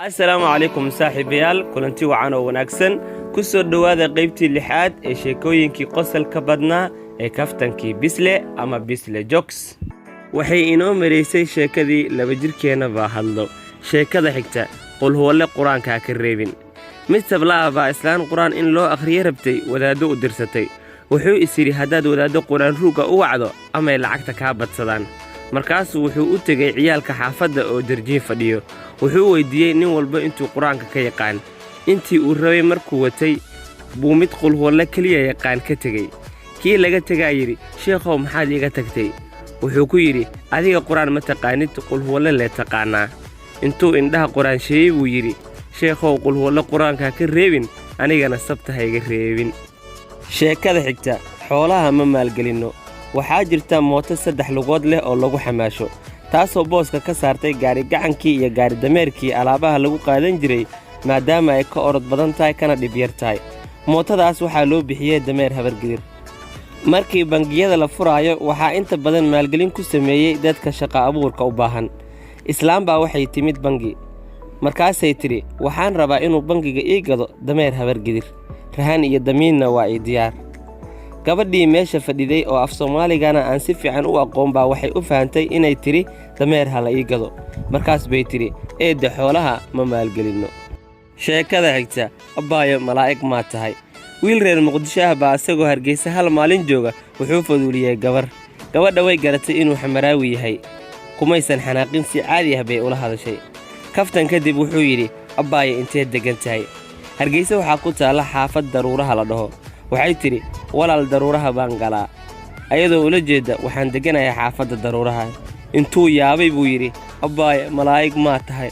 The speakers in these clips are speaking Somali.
السلام عليكم saaxiibayaal kulanti wacan oo wanaagsan ku soo dhawaada qaybtii lixaad ee sheekooyinkii qosolka badnaa ee kaftankii Bisle ama Bisle Jokes waxay inoo mareysay sheekadii laba jirkeena baa hadlo sheekada xigta qul huwalle quraanka ka reebin mid sabla baa islaan quraan in loo akhriyo rabtay wadaado u dirsatay wuxuu isiri hadaad wadaado quraan ruuga u wacdo ama lacagta ka badsadaan markaas wuxuu u tagay ciyaalka xaafadda oo darjiin fadhiyo wuxuu weydiiyay nin walba intuu quraanka ka yaqaan intii uu rabay markuu watay buu mid qul huwalle kaliya yaqaan ka tagay kii laga tagaa yiri sheekhow maxaad iga tagtay wuxuu ku yiri adiga quraan ma taqaanid qul huwalle la taqaanaa intuu indhaha quraan sheeyay buu yiri sheekhow qul huwalle quraanka ka reebin anigana sabta ha iga reebin sheekada xigta xoolaha ma maalgelino waxaa jirta mooto 3 lugood leh oo lagu xamaasho taasoo booska ka saartay gaari gacankii iyo gaari dameerkii alaabaha lagu qaadan jiray maadaama ay ka orod badan tahay kana dhib yar tahay mootadaas waxaa loo bixiyay dameer habargidir markii bangiyada la furaayo waxaa inta badan maalgelin ku sameeyay dadka shaqo abuurka u baahan islaam baa waxay timid bangi markaasay tiri waxaan rabaa inuu bangiga ii gado dameer habargidir rahan iyo damiinna waa ay diyaar gabadhii meesha fadhiday oo af Soomaaligana aan si fiican u aqoon baa waxay u fahamtay inay tiri dameer hala ii gado markaas bay tiri eedda xoolaha ma maalgelino sheekada xigta abaayo malaa'ig ma tahay wiil reer Muqdisho ah baa asagoo Hargeysa hal maalin jooga wuxuu faduuliyay gabadha way garatay inuu xamaraawi yahay kumaysan xanaaqin si caadi ah bay ula hadashay kaftan kadib wuxuu yiri abaayo intee degan tahay Hargeysa waxa ku taala xaafad daruuraha la dhaho waxay tiri walaal daruuraha baan galaa ayadoo ula jeeda waxaan deganahay xaafadda daruuraha intuu yaabay buu yiri abbaay malaa'ig ma tahay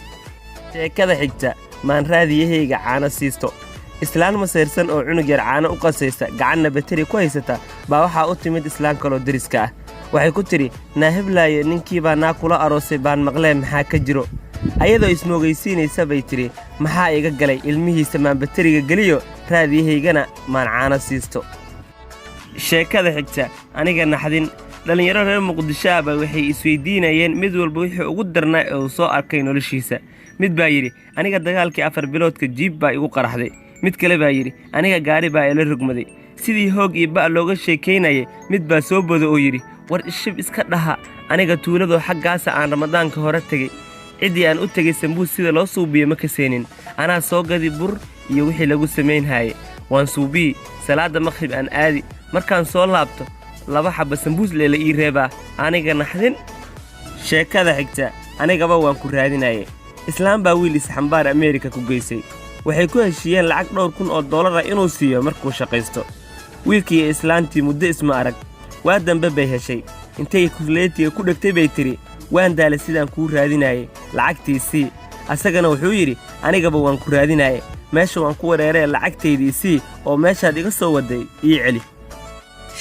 sheekada xigta maan raadiyahayga caano siisto islaan maseersan oo cunug yar caano u qasaysa gacanna bateri ku haysata baa waxa u timid islaan kaloo dariska ah waxay ku tiri naahiblaaye ninkii baa naa kula aroosay baan maqleen maxaa ka jiro ayadoo ismoogaysiinaysa bay tiri maxaa iga galay ilmihiisa maan bateriga geliyo raadiyahaygana maan caano siisto sheekada xigta aniga naxdin dhalinyaro reer Muqdisho ah waxay isweydiinayeen mid walba wixii ugu darnaa oo soo arkay noloshiisa mid baa yiri aniga dagaalkii 4 biloodka jiib baa igu qaraxday mid kale baa yiri aniga gaari baa ila rugmaday sidii hoog iyo ba looga sheekeynayay mid baa soo bodo oo yiri war ishib iska dhaha aniga tuulado xaggaas aan ramadaanka hore tagay cidii aan u tagay sambuus sida loo suubiyo ma ka seenin anaa soo gadi bur iyo wixii lagu sameeyay waan suubi salaada maqrib aan aadi markaan soo laabto 2 xabba sambuus leela ii reeba aniga naxdin sheekada xigta anigaba waan ku raadinayay islaam baa wiil isxambaar Ameerika ku geysay waxay ku heshiiyeen lacag dhowr kun oo dollar inuu siiyo markuu shaqaysto wiilkii islaantii muddo isma arag waa dambe bay heshay intay kuleetiga ku dhagtay bay tiri waan daalay sidaan ku raadinayay lacagtiisii asagana wuxuu yiri anigaba waan ku raadinayay meesha waan ku wareeray lacagtaydiisii oo meeshaad iga soo waday ii celi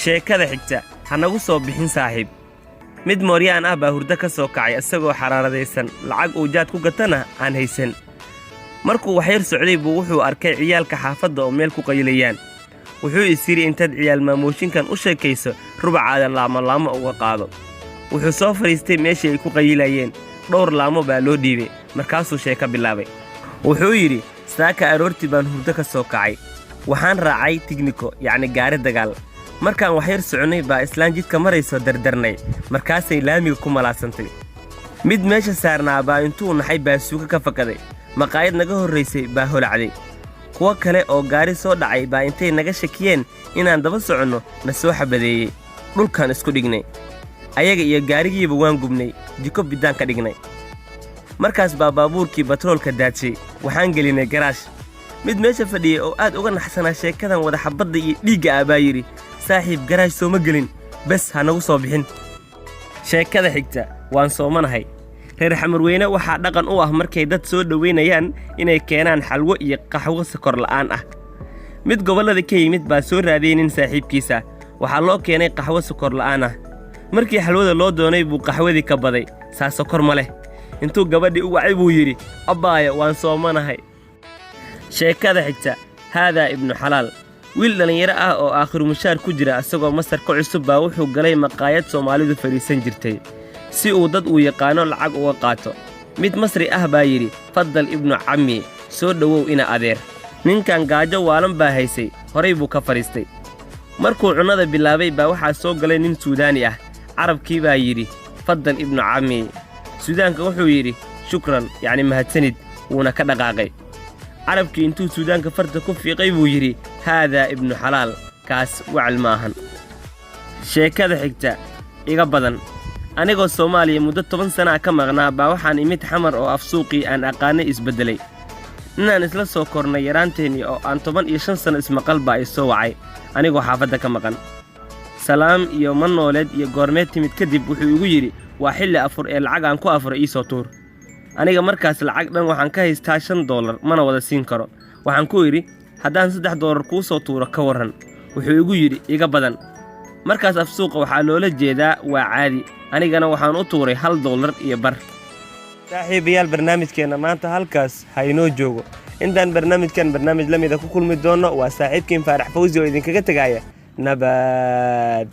sheekada xigta hanagu soo bixin saaxiib mid mooryaan ah baa hurdo ka soo kacay asagoo xaraaradaysan lacag uu jaad ku gatana aan haysan markuu waxyar socday buu wuxuu arkay ciyaalka xaafadda oo meel ku qayilayaan wuxuu isiri intaad ciyaal maamooshinkan u sheekayso rubacaada laamo uga qaado wuxuu soo fariistay meeshii ay ku qayilayeen dhowr laamo baa loo dhiibay markaasuu sheeka bilaabay wuxuu yiri saaka aroortii baan hurdo ka soo kacay waxaan raacay tigniko yacni gaari dagaal markaan waxyar soconay baa islaan jidka marayso dardarnay markaasay laamiga ku malaasantay mid meesha saarnaa baa intuu naxay baasuuka ka fakaday maqaayad naga horraysay baa holacday kuwa kale oo gaari soo dhacay baa intay naga shakiyeen inaan daba soconno na soo xabadeeyey dhulkan isku dhignay ayaga iyo gaarigiiba waan gubnay jiko bidaan ka dhignay markaas baa baabuurkii batroolka daadshay waxaan gelinay garaash mid meesha fadhiyay oo aad uga naxsanaa sheekadan wada xabadda iyo dhiigga ah baa yiri saaxiib garaash soo ma gelin bas ha nagu soo bixin sheekada xigta waan soomanahay reer xamarweyne waxaa dhaqan u ah markay dad soo dhaweynayaan inay keenaan xalwo iyo qaxwo sokor la'aan ah mid gobolada ka yimid baa soo raadeynin saaxiibkiisa waxaa loo keenay qaxwo sokor la'aan ah markii xalwada loo doonay buu qaxwadii ka baday saa sokor ma leh intuu gabadhii u wacay buu yiri abbaaya waan soomanahay sheekada xigta haadaa ibnu xalaal wiil dhalinyaro ah oo aakhiru mushaar ku jira asagoo masar ka cusub baa wuxuu galay maqaayad Soomaalidu fariisan jirtay si uu dad u yaqaano lacag uga qaato mid Masri ah baa yidhi faddal ibnu cammi soo dhowow ina adeer ninkan gaajo waalan baa haysay horay buu ka fadhiistay markuu cunnada bilaabay baa waxaa soo galay nin suudaani ah carabkii baa yidhi faddal ibnu cammi suudaanka wuxuu yidhi shukran yacni mahadsanid wuuna ka dhaqaaqay carabkii intuu suudaanka farta ku fiiqay buu yidhi haadaa ibnu xalaal kaas wacal maahan sheekada xigta iga badan anigoo Soomaaliya muddo 10 sana ka maqnaa baa waxaan imid xamar oo afsuuqii aan aqaanay isbedelay inaan isla soo kornay yaraanteeni oo aan 15 sano ismaqal baa soo wacay anigoo xaafadda ka maqan salaam iyo manooleed iyo goormeed timid kadib wuxuu igu yidhi waa xilli afur ee lacag aan ku afuro ii soo tuur aniga markaas lacag dhan waxaan ka haystaa $5 mana wada siin karo waxaan ku yidhi haddaan $3 kuu soo tuuro ka warran wuxuu igu yidhi iga badan markaas afsuuqa waxaa loola jeedaa waa caadi anigana waxaan u tuuray $1 iyo bar saaxiibayaal barnaamijkeena maanta halkaas ha inoo joogo intaan barnaamij la mid ah ku kulmi doono waa saaxiibkiin Faarax Fawzi oo idinkaga tagaya nabad